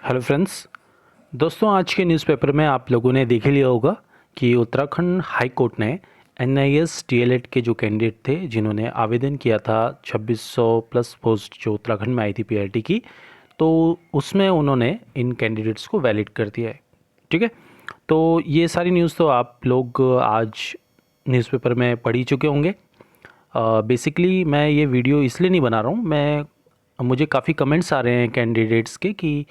Hello friends. दोस्तों, आज के न्यूज़पेपर में आप लोगों ने देख ही लिया होगा कि उत्तराखंड हाई कोर्ट ने एनआईएस डीएलएड के जो कैंडिडेट थे जिन्होंने आवेदन किया था 2600 प्लस पोस्ट जो उत्तराखंड में आई थी पीआरटी की, तो उसमें उन्होंने इन कैंडिडेट्स को वैलिड कर दिया है। ठीक है, तो ये सारी न्यूज़ तो आप लोग आज न्यूज़पेपर में पढ़ ही चुके होंगे। बेसिकली मैं ये वीडियो इसलिए नहीं बना रहा हूँ, मुझे काफ़ी कमेंट्स आ रहे हैं कैंडिडेट्स के कि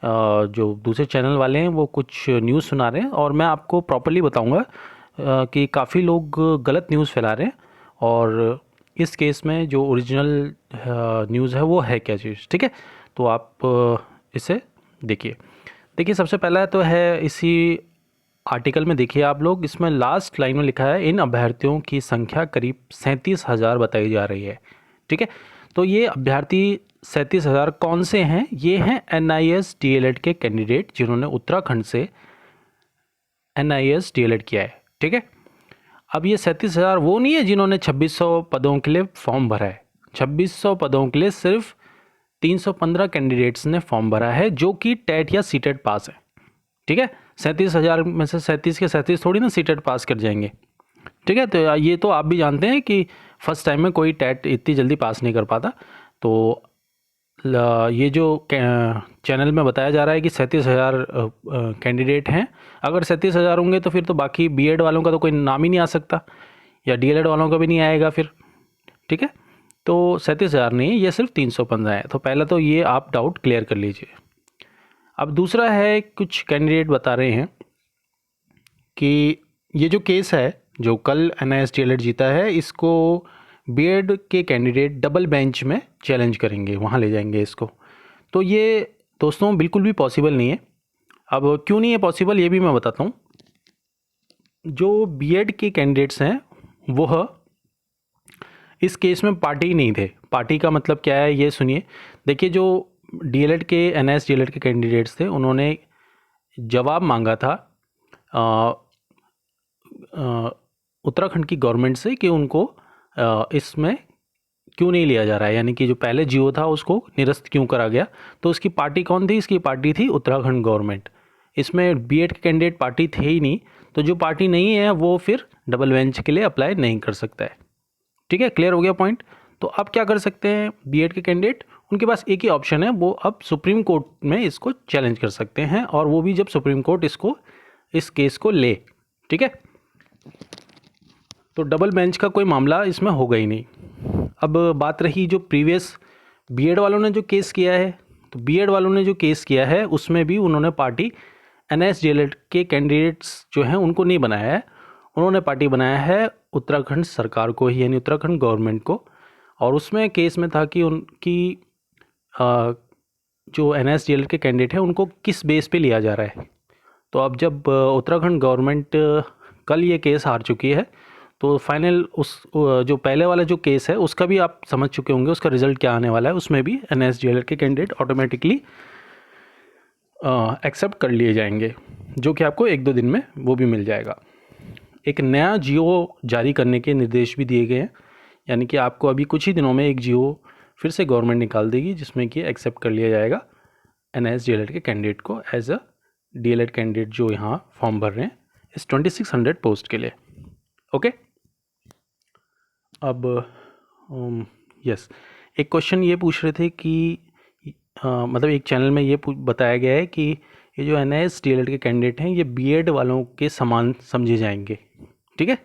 जो दूसरे चैनल वाले हैं वो कुछ न्यूज़ सुना रहे हैं और मैं आपको प्रॉपर्ली बताऊंगा कि काफ़ी लोग गलत न्यूज़ फैला रहे हैं और इस केस में जो ओरिजिनल न्यूज़ है वो है क्या चीज़। ठीक है, तो आप इसे देखिए सबसे पहला तो है इसी आर्टिकल में। देखिए आप लोग, इसमें लास्ट लाइन में लिखा है इन अभ्यर्थियों की संख्या करीब 37,000 बताई जा रही है। ठीक है, तो ये अभ्यर्थी 37,000 कौन से हैं? ये हैं एनआईएस डीएलएड के कैंडिडेट जिन्होंने उत्तराखंड से एनआईएस डीएलएड किया है। ठीक है, अब ये 37,000 वो नहीं है जिन्होंने 2600 पदों के लिए फॉर्म भरा है। 2600 पदों के लिए सिर्फ 315 कैंडिडेट्स ने फॉर्म भरा है जो कि टेट या सीटेट पास है। ठीक है, 37,000 में से 37 के 37 थोड़ी ना सीटेट पास कर जाएंगे। ठीक है, तो ये तो आप भी जानते हैं कि फर्स्ट टाइम में कोई टेट इतनी जल्दी पास नहीं कर पाता। तो ये जो चैनल में बताया जा रहा है कि 37,000 कैंडिडेट हैं, अगर 37,000 होंगे तो फिर तो बाकी बीएड वालों का तो कोई नाम ही नहीं आ सकता या डीएलएड वालों का भी नहीं आएगा फिर। ठीक है, तो 37,000 नहीं, ये सिर्फ 315 है। तो पहला तो ये आप डाउट क्लियर कर लीजिए। अब दूसरा है, कुछ कैंडिडेट बता रहे हैं कि ये जो केस है जो कल एनआईएस डीएलएड जीता है, इसको बीएड के कैंडिडेट डबल बेंच में चैलेंज करेंगे, वहाँ ले जाएंगे इसको। तो ये दोस्तों बिल्कुल भी पॉसिबल नहीं है। अब क्यों नहीं है पॉसिबल ये भी मैं बताता हूँ। जो बीएड के कैंडिडेट्स हैं वह इस केस में पार्टी नहीं थे। पार्टी का मतलब क्या है ये सुनिए। देखिए, जो डीएलएड के एनआईएस डीएलएड के कैंडिडेट्स थे उन्होंने जवाब मांगा था उत्तराखंड की गवर्नमेंट से कि उनको इसमें क्यों नहीं लिया जा रहा है, यानी कि जो पहले जियो था उसको निरस्त क्यों करा गया। तो उसकी पार्टी कौन थी? इसकी पार्टी थी उत्तराखंड गवर्नमेंट। इसमें बीएड के कैंडिडेट पार्टी थे ही नहीं, तो जो पार्टी नहीं है वो फिर डबल बेंच के लिए अप्लाई नहीं कर सकता है। ठीक है, क्लियर हो गया पॉइंट। तो अब क्या कर सकते हैं बीएड के कैंडिडेट? उनके पास एक ही ऑप्शन है, वो अब सुप्रीम कोर्ट में इसको चैलेंज कर सकते हैं, और वो भी जब सुप्रीम कोर्ट इस केस को ले। ठीक है, तो डबल बेंच का कोई मामला इसमें होगा ही नहीं। अब बात रही जो प्रीवियस बीएड वालों ने जो केस किया है, तो बीएड वालों ने जो केस किया है उसमें भी उन्होंने पार्टी एनआईएस डीएलएड के कैंडिडेट्स जो हैं उनको नहीं बनाया है। उन्होंने पार्टी बनाया है उत्तराखंड सरकार को ही, यानी उत्तराखंड गवर्नमेंट को। और उसमें केस में था कि उनकी जो एनआईएस डीएलएड के कैंडिडेट हैं उनको किस बेस पे लिया जा रहा है। तो अब जब उत्तराखंड गवर्नमेंट कल ये केस हार चुकी है, तो फाइनल जो पहले वाला जो केस है उसका भी आप समझ चुके होंगे उसका रिजल्ट क्या आने वाला है। उसमें भी एनआईएस डीएलएड के कैंडिडेट ऑटोमेटिकली एक्सेप्ट कर लिए जाएंगे, जो कि आपको 1-2 दिन में वो भी मिल जाएगा। एक नया जियो जारी करने के निर्देश भी दिए गए हैं, यानी कि आपको अभी कुछ ही दिनों में एक जियो फिर से गवर्नमेंट निकाल देगी जिसमें कि एक्सेप्ट कर लिया जाएगा एनआईएस डीएलएड के कैंडिडेट को एज अ डीएलएड कैंडिडेट जो यहाँ फॉर्म भर रहे हैं इस 2600 पोस्ट के लिए। ओके, अब यस, एक क्वेश्चन ये पूछ रहे थे कि मतलब एक चैनल में ये बताया गया है कि ये जो एनआईएस डीएलएड के कैंडिडेट हैं ये बीएड वालों के समान समझे जाएंगे। ठीक है,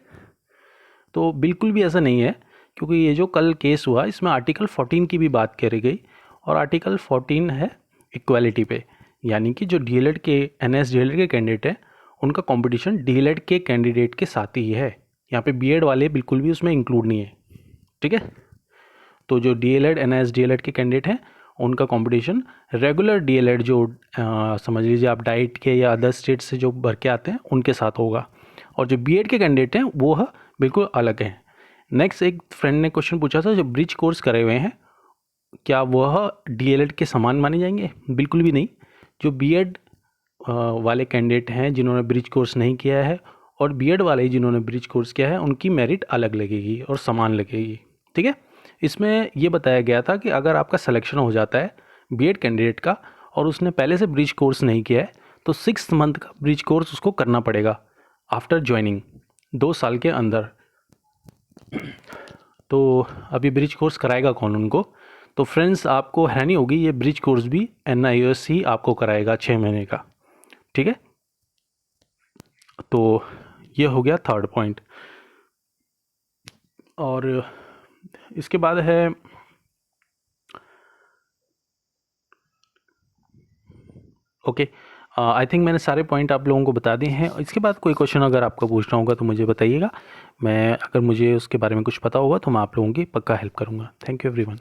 तो बिल्कुल भी ऐसा नहीं है, क्योंकि ये जो कल केस हुआ इसमें आर्टिकल 14 की भी बात करी गई, और आर्टिकल 14 है इक्वालिटी पे, यानी कि जो डीएलएड के एनआईएस डीएलएड के कैंडिडेट हैं उनका कंपटीशन डीएलएड के कैंडिडेट के साथ ही है। यहाँ पे बीएड वाले बिल्कुल भी उसमें इंक्लूड नहीं है। ठीक है, तो जो डीएलएड एनआईएस डीएलएड के कैंडिडेट हैं उनका कंपटीशन रेगुलर डीएलएड जो समझ लीजिए आप डाइट के या अदर स्टेट से जो भर के आते हैं उनके साथ होगा, और जो बीएड के कैंडिडेट हैं वो बिल्कुल अलग हैं। नेक्स्ट, एक फ्रेंड ने क्वेश्चन पूछा था जो ब्रिज कोर्स करे हुए हैं क्या वह डीएलएड के समान माने जाएंगे? बिल्कुल भी नहीं। जो बीएड वाले कैंडिडेट हैं जिन्होंने ब्रिज कोर्स नहीं किया है और बीएड वाले जिन्होंने ब्रिज कोर्स किया है उनकी मेरिट अलग लगेगी और समान लगेगी। ठीक है, इसमें ये बताया गया था कि अगर आपका सिलेक्शन हो जाता है बीएड कैंडिडेट का और उसने पहले से ब्रिज कोर्स नहीं किया है तो 6 मंथ का ब्रिज कोर्स उसको करना पड़ेगा आफ्टर ज्वाइनिंग, 2 साल के अंदर। तो अभी ब्रिज कोर्स कराएगा कौन उनको? तो फ्रेंड्स आपको हैरानी होगी, ये ब्रिज कोर्स भी NIOS ही आपको कराएगा 6 महीने का, ठीक है। तो ये हो गया थर्ड पॉइंट। और इसके बाद है ओके, आई थिंक मैंने सारे पॉइंट आप लोगों को बता दिए हैं। इसके बाद कोई क्वेश्चन अगर आपको पूछना होगा तो मुझे बताइएगा, मैं अगर मुझे उसके बारे में कुछ पता होगा तो मैं आप लोगों की पक्का हेल्प करूँगा। Thank you everyone.